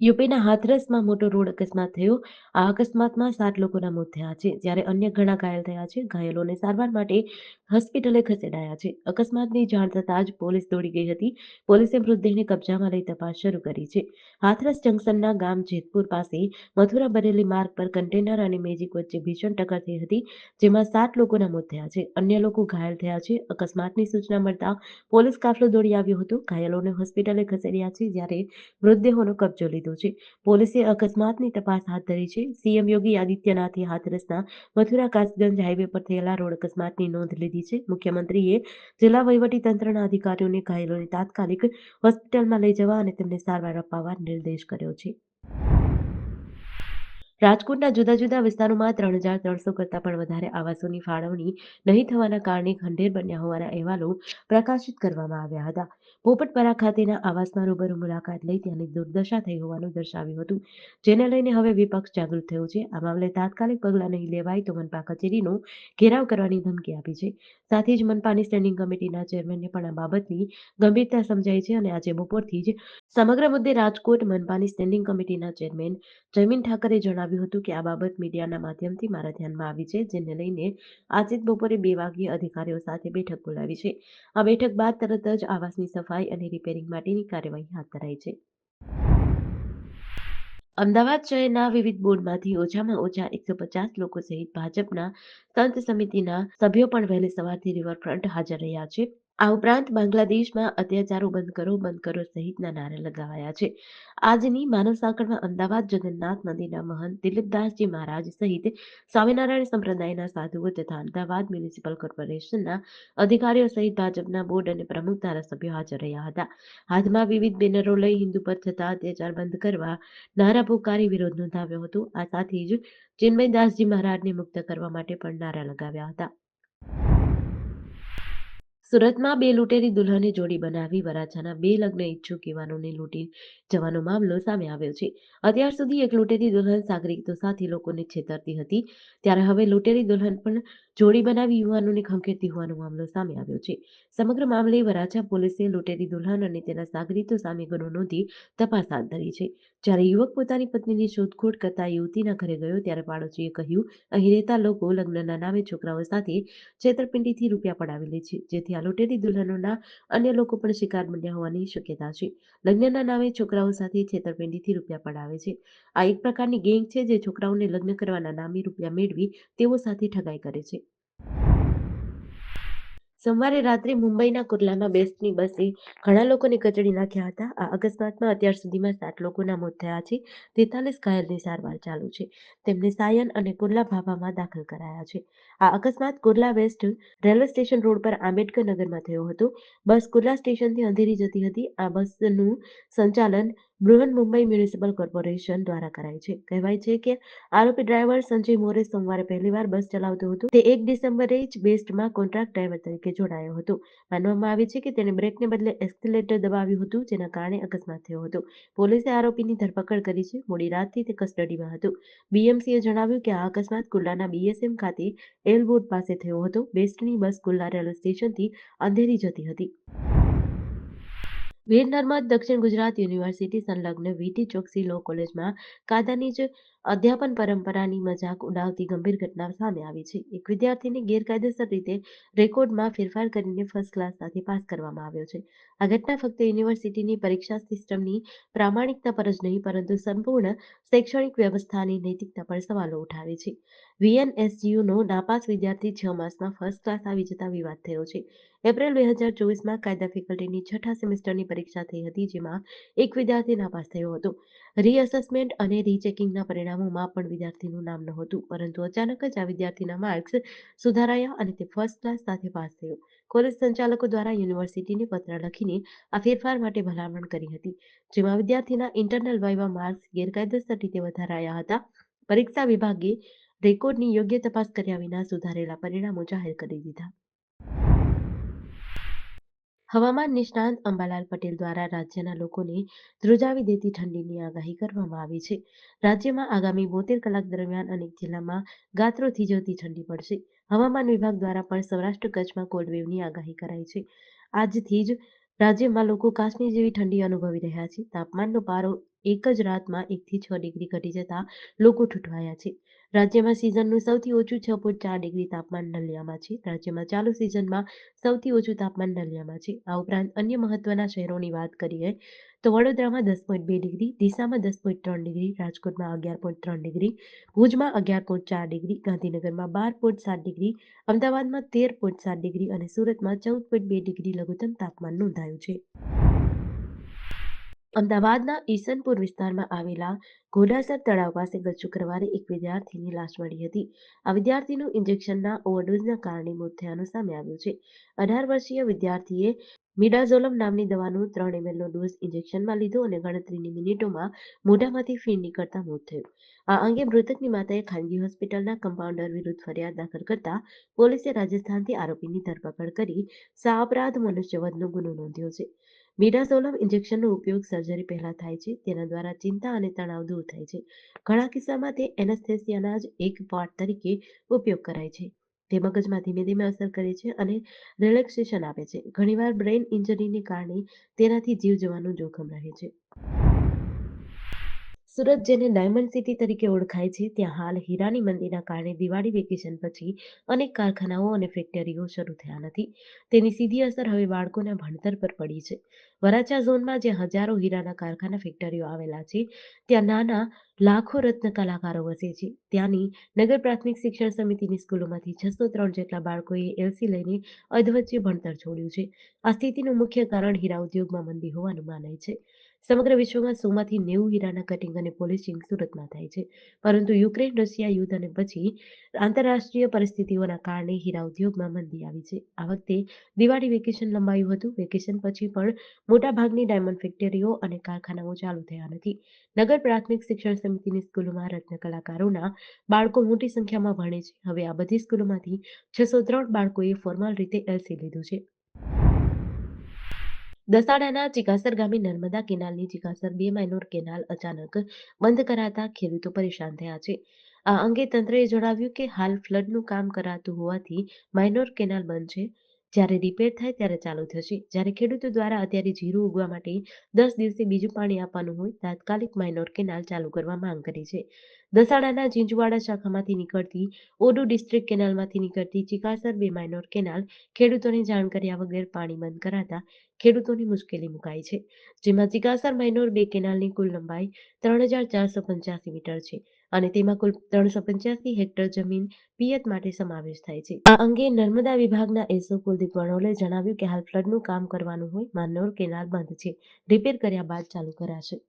યુપીના હાથરસમાં મોટો રોડ અકસ્માત થયો. આ અકસ્માતમાં 7 લોકોના મોત થયા છે, જ્યારે અન્ય ઘણા ઘાયલ થયા છે. ઘાયલોને સારવાર માટે હોસ્પિટલે ખસેડાયા છે. અકસ્માતની જાણ થતાં જ પોલીસ દોડી ગઈ હતી. પોલીસે મૃતદેહને કબજામાં લઈ તપાસ શરૂ કરી છે. હાથરસ જંકશનના ગામ જેતપુર પાસે મથુરા બરેલી માર્ગ પર કન્ટેનર અને મેજિક વચ્ચે ભીષણ ટક્કર થઈ હતી, જેમાં 7 લોકોના મોત થયા છે. અન્ય લોકો ઘાયલ થયા છે. અકસ્માતની સૂચના મળતા પોલીસ કાફલો દોડી આવ્યો હતો. ઘાયલોને હોસ્પિટલે ખસેડ્યા છે, જ્યારે મૃતદેહોનો કબજો લીધો છે. પોલીસે અકસ્માતની તપાસ હાથ ધરી છે. સીએમ યોગી આદિત્યનાથે હાથરસના મથુરા કાસગંજ હાઈવે પર થયેલા રોડ અકસ્માતની નોંધ લીધી છે. મુખ્યમંત્રીએ જિલ્લા વહીવટીતંત્રના અધિકારીઓને ઘાયલોને તાત્કાલિક હોસ્પિટલમાં લઈ જવા અને તેમને સારવાર અપાવવા નિર્દેશ કર્યો છે. રાજકોટના જુદા જુદા વિસ્તારોમાં 3,300 કરતાં પણ વધારે આવાસોની ફાળવણી નહીં થવાના કારણે ખંડેર બન્યા હોવાના અહેવાલો પ્રકાશિત કરવામાં આવ્યા હતા. પોપટપરા ખાતેના આવાસમાં રૂબરૂ મુલાકાત લઈ ત્યાંની દુર્દશા થઈ હોવાનું દર્શાવ્યું હતું, જેને લઈને હવે વિપક્ષ જાગૃત થયો છે. આ મામલે તાત્કાલિક પગલાં નહીં લેવાય તો મનપા કચેરીનો ઘેરાવ કરવાની ધમકી આપી છે. સાથે જ મનપાની સ્ટેન્ડિંગ કમિટીના ચેરમેનને પણ આ બાબતની ગંભીરતા સમજાઈ છે અને આજે બપોરથી જ સમગ્ર મુદ્દે રાજકોટ મનપાની સ્ટેન્ડિંગ કમિટીના ચેરમેન જયમીન ઠાકરે જણાવ્યું હતું કે આ બાબત મીડિયાના માધ્યમથી મારા ધ્યાનમાં આવી છે, જેને લઈને આજે બપોરે 2 વાગ્યે અધિકારીઓ સાથે બેઠક બોલાવી છે. આ બેઠક બાદ તરત જ આવાસની સફાઈ અને રિપેરિંગ માટેની કાર્યવાહી હાથ ધરાઈ છે. અમદાવાદ શહેરના વિવિધ બોર્ડમાંથી ઓછામાં ઓછા 150 લોકો સહિત ભાજપના સંત સમિતિના સભ્યો પણ વહેલી સવારથી રિવરફ્રન્ટ હાજર રહ્યા છે. આ ઉપરાંત બાંગ્લાદેશમાં અત્યાચારો બંધ કરો સહિતના નારા લગાવાયા છે. આજની માનવ સાંકળમાં અમદાવાદ જગન્નાથ મંદિરના મહંત દિલીપદાસજી મહારાજ સહિત સ્વામિનારાયણ સંપ્રદાયના સાધુઓ તથા અમદાવાદ મ્યુનિસિપલ કોર્પોરેશનના અધિકારીઓ સહિત ભાજપના બોર્ડ અને પ્રમુખ ધારાસભ્યો હાજર રહ્યા હતા. હાથમાં વિવિધ બેનરો લઈ હિન્દુ પર થતા અત્યાચાર બંધ કરવા નારા પોકારી વિરોધ નોંધાવ્યો હતો. આ સાથે જ ચિન્મયદાસજી મહારાજને મુક્ત કરવા માટે પણ નારા લગાવ્યા હતા. સુરતમાં 2 લૂંટેરી દુલ્હને જોડી બનાવી વરાછાના 2 લગ્ન ઈચ્છુક યુવાનોને લૂંટી જવાનો મામલો સામે આવ્યો છે. અત્યાર સુધી એક લૂંટેરી દુલ્હન સાગરીતો સાથે લોકોને છેતરતી હતી, ત્યારે હવે લૂંટેરી દુલ્હન પણ જોડી બનાવી યુવાનોને ખંખેરતી હોવાનો મામલો સામે આવ્યો છે. સમગ્ર મામલે વરાછા પોલીસે લૂંટેરી દુલ્હન અને તેના સાગરીતો સામે ગુનો નોંધી તપાસ હાથ ધરી છે. જ્યારે યુવક પોતાની પત્નીની શોધખોળ કરતા યુવતીના ઘરે ગયો ત્યારે પાડોશીએ કહ્યું, અહીં રહેતા લોકો લગ્નના નામે છોકરાઓ સાથે છેતરપિંડીથી રૂપિયા પડાવી લે છે, જેથી આ લૂંટેરી દુલ્હનોના અન્ય લોકો પણ શિકાર બન્યા હોવાની શક્યતા છે. લગ્નના નામે છોકરાઓ સાથે છેતરપિંડીથી રૂપિયા પડાવે છે. આ એક પ્રકારની ગેંગ છે જે છોકરાઓને લગ્ન કરવાના નામે રૂપિયા મેળવી તેઓ સાથે ઠગાઈ કરે છે. સોમવારે રાત્રે મુંબઈના કુર્લામાં બેસ્ટની બસે ઘણા લોકોને કચડી નાખ્યા હતા. આ અકસ્માતમાં અત્યાર સુધીમાં 7 લોકોના મોત થયા છે. 43 ઘાયલની સારવાર ચાલુ છે. તેમને સાયન અને કુર્લા ભાભામાં દાખલ કરાયા છે. આ અકસ્માત Kurla west railway station road પર આંબેડકર નગરમાં થયો હતો. બસ કુર્લા સ્ટેશનથી અંધેરી જતી હતી. આ બસનું સંચાલન બૃહન મુંબઈ મ્યુનિસિપલ કોર્પોરેશન દ્વારા કરાય છે. કહેવાય છે કે આરોપી ડ્રાઈવર સંજય મોરે સોમવારે પહેલીવાર બસ ચલાવતો હતો. તે 1 ડિસેમ્બરે જ બેસ્ટમાં કોન્ટ્રાક્ટ ડ્રાઈવર તરીકે જોડાયો હતો. માનવામાં આવે છે કે તેણે બ્રેકને બદલે એક્સિલેટર દબાવ્યું હતું, જેના કારણે અકસ્માત થયો હતો. પોલીસે આરોપીની ધરપકડ કરી છે. મોડી રાતથી તે કસ્ટડીમાં હતો. બીએમસીએ જણાવ્યું કે આ અકસ્માત કુર્લાના બીએસએમ ખાતે એલબોર્ડ પાસે થયો હતો. બેસ્ટની બસ કુર્લા રેલવે સ્ટેશનથી અંધેરી જતી હતી. વીર નર્મદ દક્ષિણ ગુજરાત યુનિવર્સિટી સંલગ્ન વીટી ચોકસી લો કોલેજમાં કાયદાની જ અધ્યાપન પરંપરાની મજાક ઉડાવતી ગંભીર ઘટના સામે આવી છે. એક વિદ્યાર્થીને ગેરકાયદેસર રીતે રેકોર્ડમાં ફેરફાર કરીને ફર્સ્ટ ક્લાસ સાથે પાસ કરવામાં આવ્યો છે. આ ઘટના ફક્ત યુનિવર્સિટીની પરીક્ષા સિસ્ટમની પ્રામાણિકતા પર જ નહીં, પરંતુ સંપૂર્ણ શૈક્ષણિક વ્યવસ્થાની નૈતિકતા પર સવાલો ઉઠાવે છે. વીએનએસયુનો નાપાસ વિદ્યાર્થી 6 માસમાં ફર્સ્ટ ક્લાસ આવી જતા વિવાદ થયો છે. એપ્રિલ 2024માં કાયદા ફેકલ્ટીની 6ઠા સેમેસ્ટરની પરીક્ષા થઈ હતી, જેમાં એક વિદ્યાર્થી નાપાસ થયો હતો. રીઅસેસમેન્ટ અને રીચેકિંગના પરિણામોમાં પણ વિદ્યાર્થીનું નામ નહોતું, પરંતુ અચાનક જ આ વિદ્યાર્થીના માર્ક્સ સુધારાયા અને તે ફર્સ્ટ ક્લાસ સાથે પાસ થયો. કોલેજ સંચાલકો દ્વારા યુનિવર્સિટીને પત્ર લખીને આ ફેરફાર માટે ભલામણ કરી હતી, જેમાં વિદ્યાર્થીના ઇન્ટરનલ વાઇવા માર્ક્સ ગેરકાયદેસર રીતે વધારાયા હતા. પરીક્ષા વિભાગે રેકોર્ડની યોગ્ય તપાસ કર્યા વિના સુધારેલા પરિણામો જાહેર કરી દીધા. હવામાન નિષ્ણાંત અંબાલાલ પટેલ દ્વારા રાજ્યના લોકોને ધ્રુજાવી દેતી ઠંડીની આગાહી કરવામાં આવી છે. રાજ્યમાં આગામી 72 કલાક દરમિયાન અનેક જિલ્લામાં ગાત્રો થીજવતી ઠંડી પડશે. હવામાન વિભાગ દ્વારા પણ સૌરાષ્ટ્ર કચ્છમાં કોલ્ડ વેવની આગાહી કરાઈ છે. આજથી જ રાજ્યમાં લોકો કાશ્મીર જેવી ઠંડી અનુભવી રહ્યા છે. તાપમાનનો પારો એક જ રાતમાં 1 થી 6 ડિગ્રી ઘટી જતા લોકો ઠૂઠવાયા છે. રાજ્યમાં સિઝનનું સૌથી ઓછું 6.4 ડિગ્રી તાપમાન નલિયામાં છે. રાજ્યમાં ચાલુ સિઝનમાં સૌથી ઓછું તાપમાન નલિયામાં છે. આ ઉપરાંત અન્ય મહત્વના શહેરોની વાત કરીએ તો વડોદરામાં 10.2 ડિગ્રી, ડીસામાં 10.3 ડિગ્રી, રાજકોટમાં 11.3 ડિગ્રી, ભુજમાં 11.4 ડિગ્રી, ગાંધીનગરમાં 12.7 ડિગ્રી, અમદાવાદમાં 13.7 ડિગ્રી અને સુરતમાં 14.2 ડિગ્રી લઘુત્તમ તાપમાન નોંધાયું છે. અમદાવાદના ઈસનપુર વિસ્તારમાં આવેલા ઘોડાસર તળાવ પાસે ગત શુક્રવારે એક વિદ્યાર્થીની લાશ મળી હતી. આ વિદ્યાર્થીનું ઇન્જેક્શનના ઓવરડોઝના કારણે મોત થયાનું સામે આવ્યું છે. 18 વર્ષીય વિદ્યાર્થીએ મિડાઝોલમ નામની દવાનો 3 ml નો ડોઝ ઇન્જેક્શનમાં લીધો અને ગણતરીની મિનિટોમાં મોઢામાંથી ફીણ નીકળતા મોત થયું. આ અંગે મૃતકની માતાએ ખાનગી હોસ્પિટલના કમ્પાઉન્ડર વિરુદ્ધ ફરિયાદ દાખલ કરતા પોલીસે રાજસ્થાનથી આરોપીની ધરપકડ કરી સાઅપરાધ મનુષ્યવધનો ગુનો નોંધ્યો છે. મિડાઝોલમ ઇન્જેક્શનનો ઉપયોગ સર્જરી પહેલા થાય છે. તેના દ્વારા ચિંતા અને તણાવ દૂર થાય છે. ઘણા કિસ્સામાં તે એનેસ્થેસિયાના જ એક પાર્ટ તરીકે ઉપયોગ કરાય છે. તે મગજમાં ધીમે ધીમે અસર કરે છે અને રિલેક્સેશન આપે છે. ઘણીવાર બ્રેઇન ઇન્જરીને કારણે તેનાથી જીવ જવાનું જોખમ રહે છે. સુરત જેને ડાયમંડ સિટી તરીકે ઓળખાય છે, ત્યાં હાલ હીરાની મંદીના કારણે દિવાળી વેકેશન પછી અનેક કારખાનાઓ અને ફેક્ટરીઓ શરૂ થયા નથી. તેની સીધી અસર હવે બાળકોના ભણતર પર પડી છે. વરાછા ઝોનમાં જ્યાં હજારો હીરાના કારખાના ફેક્ટરીઓ આવેલા છે, ત્યાં નાના લાખો રત્ન કલાકારો વસે છે. ત્યાંની નગર પ્રાથમિક શિક્ષણ સમિતિની સ્કૂલોમાંથી 603 જેટલા બાળકોએ એલસી લઈને અધવચ્ચે ભણતર છોડ્યું છે. આ સ્થિતિનું મુખ્ય કારણ હીરા ઉદ્યોગમાં મંદી હોવાનું મનાય છે. સમગ્ર વિશ્વમાં 100માંથી 90 હીરાના કટિંગ અને પોલિશિંગ સુરતમાં થાય છે. પરંતુ યુક્રેન રશિયા યુદ્ધ અને પછી આંતરરાષ્ટ્રીય પરિસ્થિતિઓના કારણે હીરા ઉદ્યોગમાં મંદી આવી છે. આ વખતે દિવાળી વેકેશન લંબાયું હતું. વેકેશન પછી પણ મોટાભાગની ડાયમંડ ફેક્ટરીઓ અને કારખાનાઓ ચાલુ થયા નથી. નગર પ્રાથમિક શિક્ષણ સમિતિની સ્કૂલોમાં રત્ન કલાકારોના બાળકો મોટી સંખ્યામાં ભણે છે. હવે આ બધી સ્કૂલોમાંથી 603 બાળકોએ ફોર્મલ રીતે એલસી લીધું છે. દસાડાના ચિકાસર ગામે નર્મદા કેનાલની ચિકાસર 2 માઇનોર કેનાલ અચાનક બંધ કરાતા ખેડૂતો પરેશાન થયા છે. આ અંગે તંત્રએ જણાવ્યું કે હાલ ફ્લડનું કામ કરાતું હોવાથી માઇનોર કેનાલ બંધ છે. જ્યારે રિપેર થાય ત્યારે ચાલુ થશે. જ્યારે ખેડૂતો દ્વારા અત્યારે જીરું ઉગવા માટે 10 દિવસે બીજું પાણી આપવાનું હોય તાત્કાલિક માઇનોર કેનાલ ચાલુ કરવા માંગ કરી છે. દસાડાના જીંજવાડા શાખામાંથી નીકળતી ઓડુ ડિસ્ટ્રિક્ટ કેનાલમાંથી નીકળતી ચિકાસર 2 માઇનોર કેનાલ ખેડૂતોને જાણ કર્યા વગર પાણી બંધ કરાતા ખેડૂતોની મુશ્કેલી મુકાઈ છે. જેમાં ચિકાસર માઇનોર 2 કેનાલની કુલ લંબાઈ 3485 મીટર છે અને તેમાં કુલ 385 હેક્ટર જમીન પિયત માટે સમાવેશ થાય છે. આ અંગે નર્મદા વિભાગના એસઓ કુલદીપ વણોલે જણાવ્યું કે હાલ ફ્લડનું કામ કરવાનું હોય માનોર કેનાલ બંધ છે. રિપેર કર્યા બાદ ચાલુ કરાશે.